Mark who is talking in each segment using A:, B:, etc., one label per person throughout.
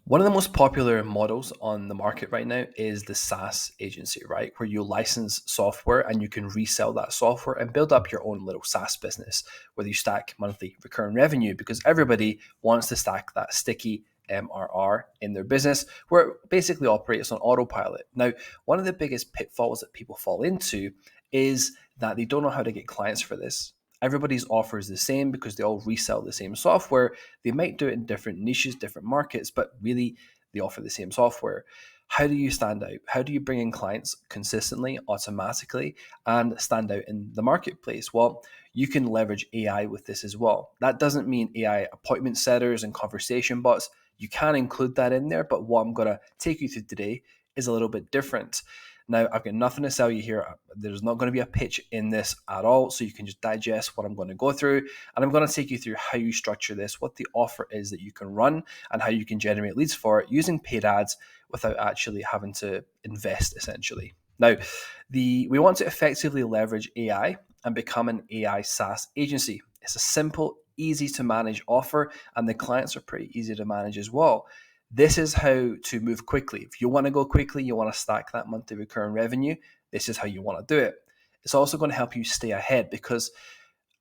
A: One of the most popular models on the market right now is the SaaS agency, right? Where you license software and you can resell that software and build up your own little SaaS business, whether you stack monthly recurring revenue, because everybody wants to stack that sticky MRR in their business, where it basically operates on autopilot. Now, one of the biggest pitfalls that people fall into is that they don't know how to get clients for this. Everybody's offer is the same because they all resell the same software. They might do it in different niches, different markets, but really they offer the same software. How do you stand out? How do you bring in clients consistently, automatically, and stand out in the marketplace? Well, you can leverage AI with this as well. That doesn't mean AI appointment setters and conversation bots. You can include that in there, but what I'm going to take you through today is a little bit different. Now, I've got nothing to sell you here. There's not going to be a pitch in this at all, so you can just digest what I'm going to go through. And I'm going to take you through how you structure this, what the offer is that you can run, and how you can generate leads for it using paid ads without actually having to invest, essentially. Now, we want to effectively leverage AI and become an AI SaaS agency. It's a simple, easy to manage offer, and the clients are pretty easy to manage as well. This is how to move quickly. If you want to go quickly, you want to stack that monthly recurring revenue, this is how you want to do it. It's also going to help you stay ahead because,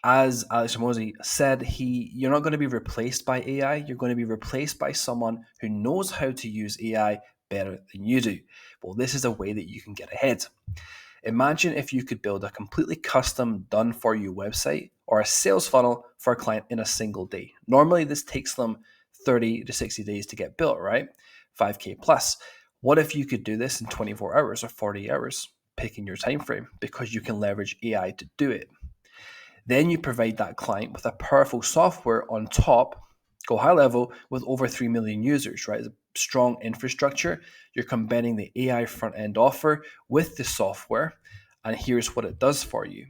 A: as Alex Hormozi said, you're not going to be replaced by AI. You're going to be replaced by someone who knows how to use AI better than you do. Well, this is a way that you can get ahead. Imagine if you could build a completely custom, done for you website or a sales funnel for a client in a single day. Normally, this takes them 30 to 60 days to get built, right? 5K plus. What if you could do this in 24 hours or 40 hours, picking your time frame, because you can leverage AI to do it? Then you provide that client with a powerful software on top, go high level with over 3 million users, right? Strong infrastructure. You're combining the AI front end offer with the software. And here's what it does for you.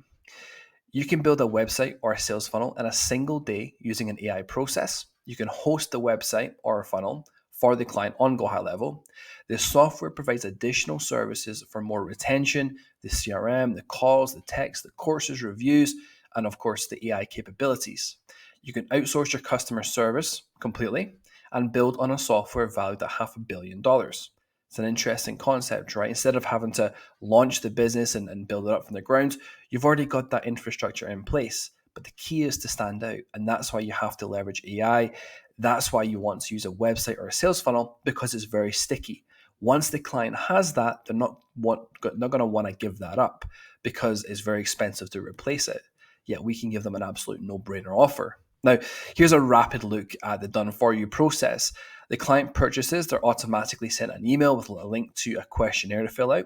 A: You can build a website or a sales funnel in a single day using an AI process. You can host the website or a funnel for the client on Go High Level. The software provides additional services for more retention, the CRM, the calls, the text, the courses, reviews, and of course the AI capabilities. You can outsource your customer service completely and build on a software valued at $500 million. It's an interesting concept, right? Instead of having to launch the business and build it up from the ground, you've already got that infrastructure in place. But the key is to stand out. And that's why you have to leverage AI. That's why you want to use a website or a sales funnel, because it's very sticky. Once the client has that, they're not going to want to give that up because it's very expensive to replace it. Yet we can give them an absolute no-brainer offer. Now, here's a rapid look at the done for you process. The client purchases, they're automatically sent an email with a link to a questionnaire to fill out.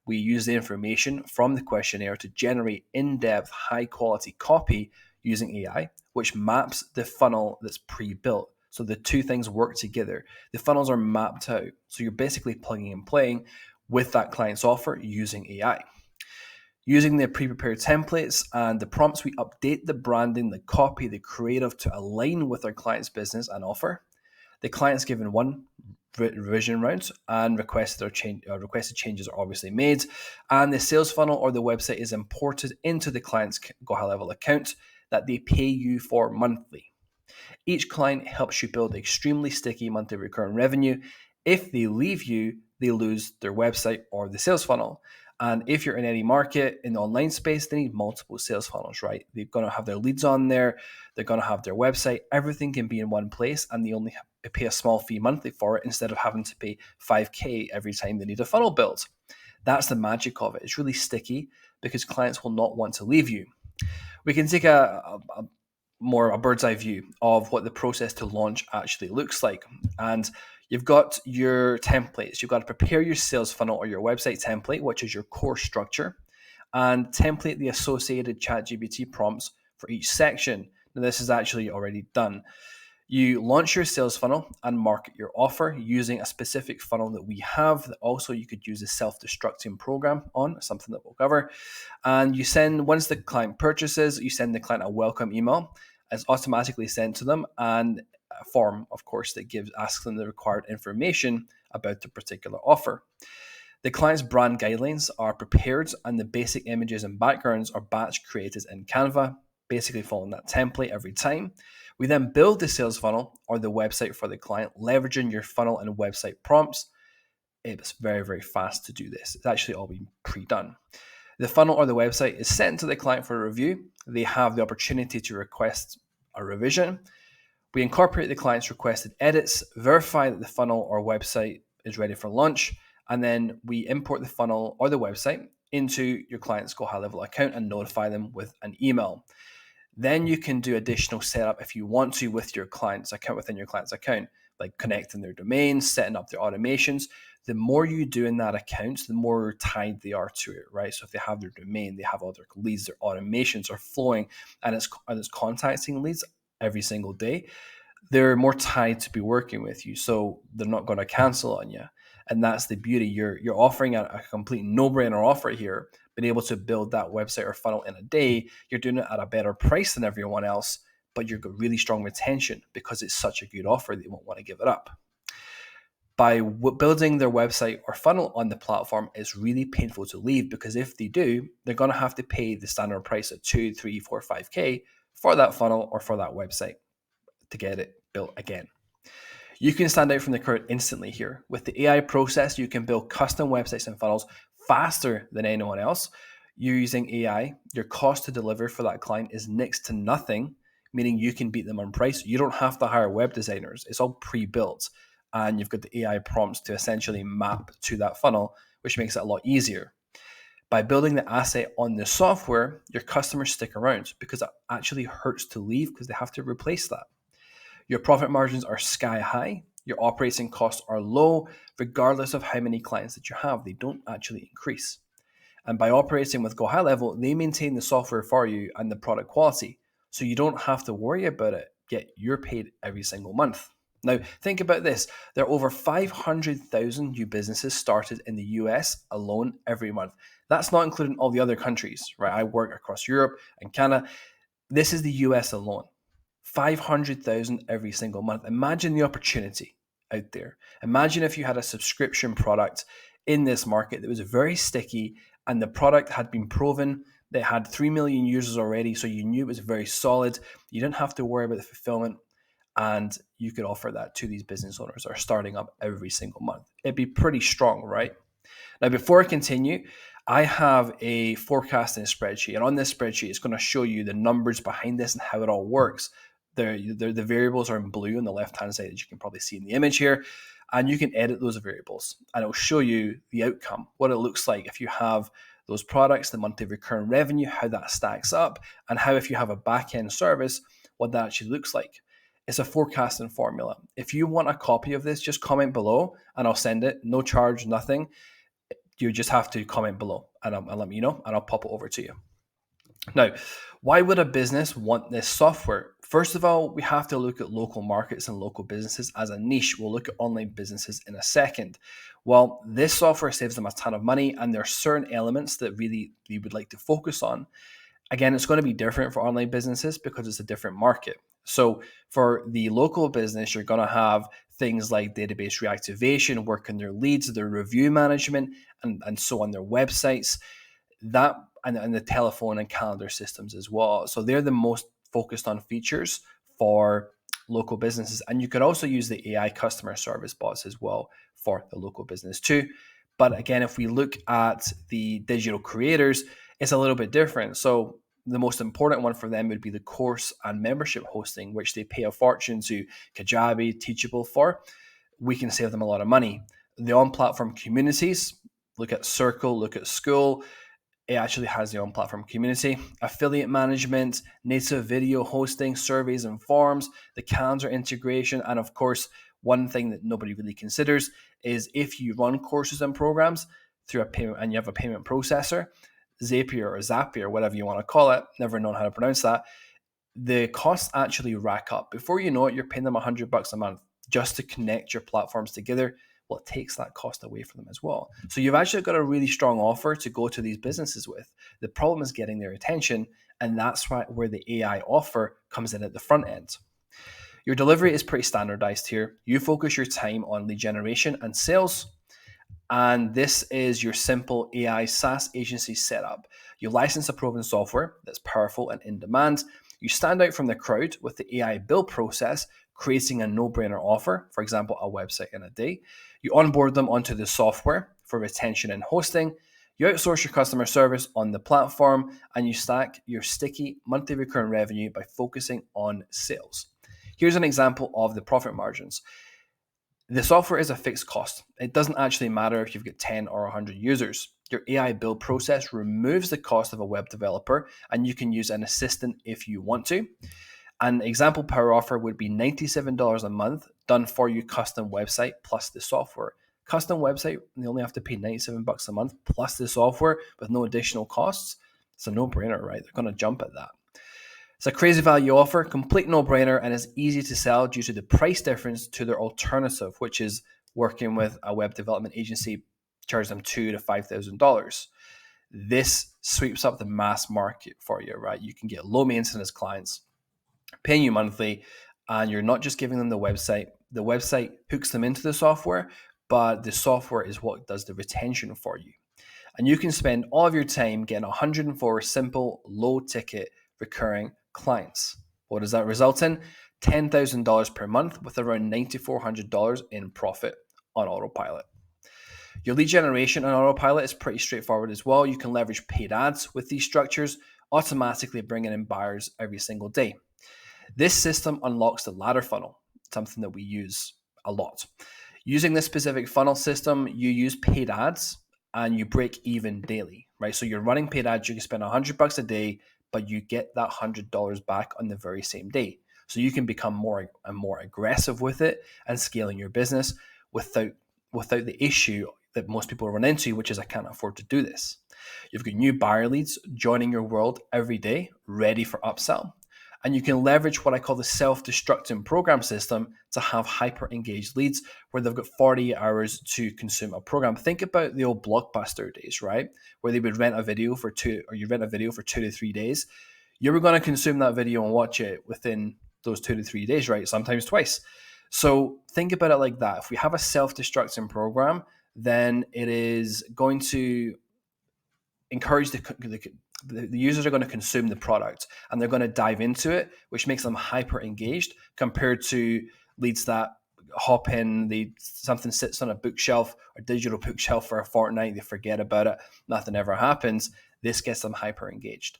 A: We use the information from the questionnaire to generate in-depth, high-quality copy using AI, which maps the funnel that's pre-built. So the two things work together. The funnels are mapped out. So you're basically plugging and playing with that client's offer using AI. Using the pre-prepared templates and the prompts, we update the branding, the copy, the creative to align with our client's business and offer. The client's given one revision round and requested changes are obviously made. And the sales funnel or the website is imported into the client's Go High Level account that they pay you for monthly. Each client helps you build extremely sticky monthly recurring revenue. If they leave you, they lose their website or the sales funnel. And if you're in any market in the online space, they need multiple sales funnels, right? They're going to have their leads on there. They're going to have their website. Everything can be in one place, and they only pay a small fee monthly for it instead of having to pay 5K every time they need a funnel built. That's the magic of it. It's really sticky because clients will not want to leave you. We can take a bird's eye view of what the process to launch actually looks like. And you've got your templates. You've got to prepare your sales funnel or your website template, which is your core structure, and template the associated ChatGPT prompts for each section. Now, this is actually already done. You launch your sales funnel and market your offer using a specific funnel that we have that also you could use a self-destructing program on, something that we'll cover. And you send, once the client purchases, you send the client a welcome email. It's automatically sent to them, and a form, of course, that asks them the required information about the particular offer. The client's brand guidelines are prepared, and the basic images and backgrounds are batch created in Canva, basically following that template every time. We then build the sales funnel or the website for the client, leveraging your funnel and website prompts. It's very, very fast to do this. It's actually all been pre-done. The funnel or the website is sent to the client for a review. They have the opportunity to request a revision. We incorporate the client's requested edits, verify that the funnel or website is ready for launch, and then we import the funnel or the website into your client's Go High Level account and notify them with an email. Then you can do additional setup if you want to with your client's account, within your client's account, like connecting their domains, setting up their automations. The more you do in that account, the more tied they are to it, right? So if they have their domain, they have all their leads, their automations are flowing, and it's contacting leads every single day, they're more tied to be working with you, so they're not going to cancel on you. And that's the beauty. You're offering a complete no-brainer offer here. Being able to build that website or funnel in a day, you're doing it at a better price than everyone else, but you've got really strong retention because it's such a good offer that you won't want to give it up. By building their website or funnel on the platform, it's really painful to leave, because if they do, they're going to have to pay the standard price of 2, 3, 4, 5K for that funnel or for that website to get it built again. You can stand out from the crowd instantly here. With the AI process, you can build custom websites and funnels faster than anyone else. You're using AI, your cost to deliver for that client is next to nothing, meaning you can beat them on price. You don't have to hire web designers. It's all pre-built, and you've got the AI prompts to essentially map to that funnel, which makes it a lot easier. By building the asset on the software, your customers stick around because it actually hurts to leave because they have to replace that. Your profit margins are sky high. Your operating costs are low, regardless of how many clients that you have. They don't actually increase. And by operating with Go High Level, they maintain the software for you and the product quality. So you don't have to worry about it, yet you're paid every single month. Now, think about this. There are over 500,000 new businesses started in the US alone every month. That's not including all the other countries, right? I work across Europe and Canada. This is the US alone. 500,000 every single month. Imagine the opportunity out there. Imagine if you had a subscription product in this market that was very sticky, and the product had been proven. They had 3 million users already, so you knew it was very solid. You didn't have to worry about the fulfillment, and you could offer that to these business owners that are starting up every single month. It'd be pretty strong, right? Now, before I continue, I have a forecasting spreadsheet, and on this spreadsheet, it's going to show you the numbers behind this and how it all works. The variables are in blue on the left-hand side, as you can probably see in the image here, and you can edit those variables, and it'll show you the outcome, what it looks like if you have those products, the monthly recurring revenue, how that stacks up, and how, if you have a back-end service, what that actually looks like. It's a forecasting formula. If you want a copy of this, just comment below, and I'll send it. No charge, nothing. You just have to comment below, and let me know, and I'll pop it over to you. Now, why would a business want this software? First of all, we have to look at local markets and local businesses as a niche. We'll look at online businesses in a second. Well, this software saves them a ton of money, and there are certain elements that really we would like to focus on. Again, it's going to be different for online businesses because it's a different market. So for the local business, you're going to have things like database reactivation, work on their leads, their review management, and so on their websites, that and the telephone and calendar systems as well. So they're the most focused on features for local businesses. And you could also use the AI customer service bots as well for the local business too. But again, if we look at the digital creators, it's a little bit different. So the most important one for them would be the course and membership hosting, which they pay a fortune to Kajabi, Teachable for. We can save them a lot of money. The on-platform communities, look at Circle, look at School. It actually has the on-platform community, affiliate management, native video hosting, surveys and forms, the calendar integration, and of course, one thing that nobody really considers is if you run courses and programs through a payment and you have a payment processor, Zapier, whatever you want to call it, never known how to pronounce that, the costs actually rack up. Before you know it, you're paying them $100 a month just to connect your platforms together. Well, it takes that cost away from them as well. So you've actually got a really strong offer to go to these businesses with. The problem is getting their attention, and that's where the AI offer comes in at the front end. Your delivery is pretty standardized here. You focus your time on lead generation and sales, and this is your simple AI SaaS agency setup. You license a proven software that's powerful and in demand. You stand out from the crowd with the AI build process, creating a no-brainer offer, for example, a website in a day. You onboard them onto the software for retention and hosting. You outsource your customer service on the platform, and you stack your sticky monthly recurring revenue by focusing on sales. Here's an example of the profit margins. The software is a fixed cost. It doesn't actually matter if you've got 10 or 100 users. Your AI build process removes the cost of a web developer, and you can use an assistant if you want to. An example power offer would be $97 a month, done for you custom website plus the software. Custom website, they only have to pay $97 a month plus the software with no additional costs. It's a no-brainer, right? They're going to jump at that. It's a crazy value offer, complete no-brainer, and is easy to sell due to the price difference to their alternative, which is working with a web development agency, charge them $2,000 to $5,000. This sweeps up the mass market for you, right? You can get low maintenance clients paying you monthly, and you're not just giving them the website. The website hooks them into the software, but the software is what does the retention for you. And you can spend all of your time getting 104 simple, low ticket, recurring clients. What does that result in? $10,000 per month with around $9,400 in profit on autopilot. Your lead generation on autopilot is pretty straightforward as well. You can leverage paid ads with these structures, automatically bringing in buyers every single day. This system unlocks the ladder funnel, something that we use a lot. Using this specific funnel system, you use paid ads and you break even daily, right? So you're running paid ads, you can spend $100 a day, but you get that $100 back on the very same day. So you can become more and more aggressive with it and scaling your business without the issue that most people run into, which is I can't afford to do this. You've got new buyer leads joining your world every day, ready for upsell. And you can leverage what I call the self-destructing program system to have hyper-engaged leads where they've got 40 hours to consume a program. Think about the old Blockbuster days, right? Where they would rent a video for 2 to 3 days. You were going to consume that video and watch it within those 2 to 3 days, right? Sometimes twice. So think about it like that. If we have a self-destructing program, then it is going to encourage the users are going to consume the product and they're going to dive into it, which makes them hyper engaged compared to leads that hop in, something sits on a bookshelf or digital bookshelf for a fortnight, they forget about it, nothing ever happens. This gets them hyper engaged.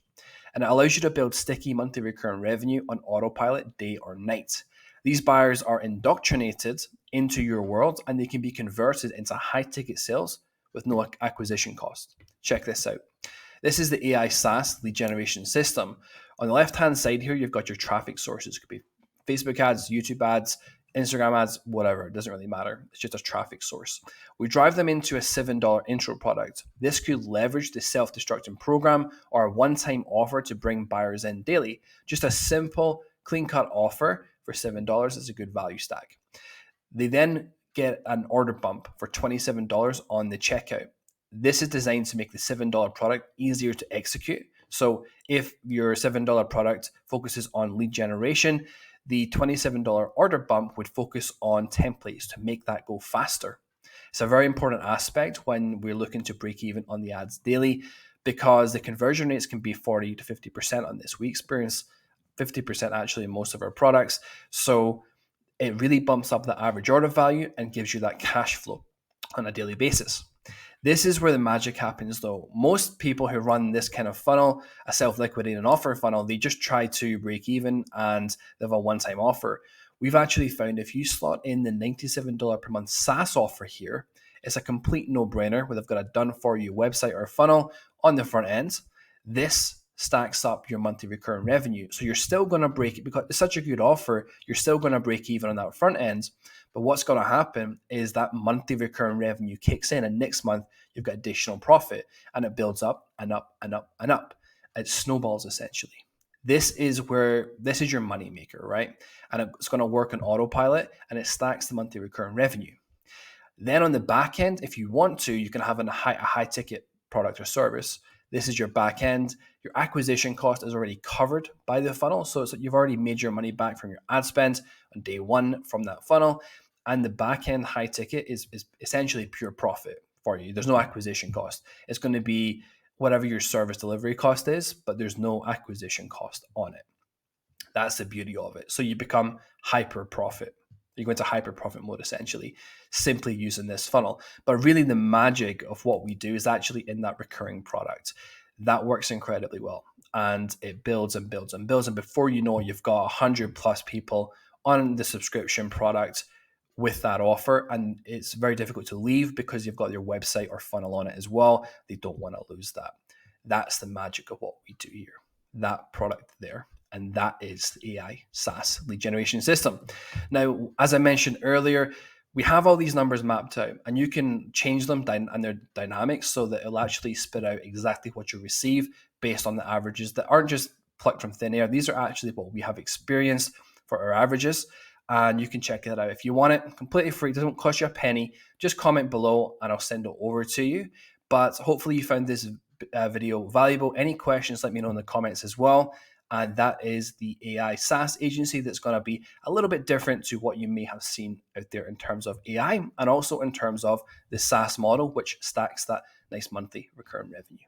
A: And it allows you to build sticky monthly recurring revenue on autopilot day or night. These buyers are indoctrinated into your world and they can be converted into high ticket sales with no acquisition cost. Check this out. This is the AI SaaS lead generation system. On the left-hand side here, you've got your traffic sources. It could be Facebook ads, YouTube ads, Instagram ads, whatever. It doesn't really matter. It's just a traffic source. We drive them into a $7 intro product. This could leverage the self-destructing program or a one-time offer to bring buyers in daily. Just a simple, clean-cut offer for $7 is a good value stack. They then get an order bump for $27 on the checkout. This is designed to make the $7 product easier to execute. So if your $7 product focuses on lead generation, the $27 order bump would focus on templates to make that go faster. It's a very important aspect when we're looking to break even on the ads daily because the conversion rates can be 40 to 50% on this. We experience 50% actually in most of our products. So it really bumps up the average order value and gives you that cash flow on a daily basis. This is where the magic happens though. Most people who run this kind of funnel, a self-liquidating offer funnel, they just try to break even and they have a one-time offer. We've actually found if you slot in the $97 per month SaaS offer here, it's a complete no-brainer where they've got a done-for-you website or funnel on the front end. This stacks up your monthly recurring revenue. So you're still going to break it because it's such a good offer. You're still going to break even on that front end. But what's going to happen is that monthly recurring revenue kicks in and next month you've got additional profit and it builds up and up and up and up. It snowballs essentially. This is your money maker, right? And it's going to work on autopilot and it stacks the monthly recurring revenue. Then on the back end, if you want to, you can have a high ticket product or service. This is your back end. Your acquisition cost is already covered by the funnel. So you've already made your money back from your ad spend on day one from that funnel. And the back end high ticket is essentially pure profit for you. There's no acquisition cost. It's going to be whatever your service delivery cost is, but there's no acquisition cost on it. That's the beauty of it. So you become hyper profit. You go into hyper profit mode essentially, simply using this funnel. But really, the magic of what we do is actually in that recurring product. That works incredibly well. And it builds and builds and builds. And before you know it, you've got 100 plus people on the subscription product with that offer. And it's very difficult to leave because you've got your website or funnel on it as well. They don't want to lose that. That's the magic of what we do here. That product there. And that is the AI SaaS lead generation system. Now, as I mentioned earlier, we have all these numbers mapped out, and you can change them and their dynamics so that it'll actually spit out exactly what you receive based on the averages that aren't just plucked from thin air. These are actually what we have experienced for our averages, and you can check that out if you want it. Completely free, doesn't cost you a penny. Just comment below, and I'll send it over to you. But hopefully, you found this video valuable. Any questions, let me know in the comments as well. And that is the AI SaaS agency that's going to be a little bit different to what you may have seen out there in terms of AI and also in terms of the SaaS model, which stacks that nice monthly recurring revenue.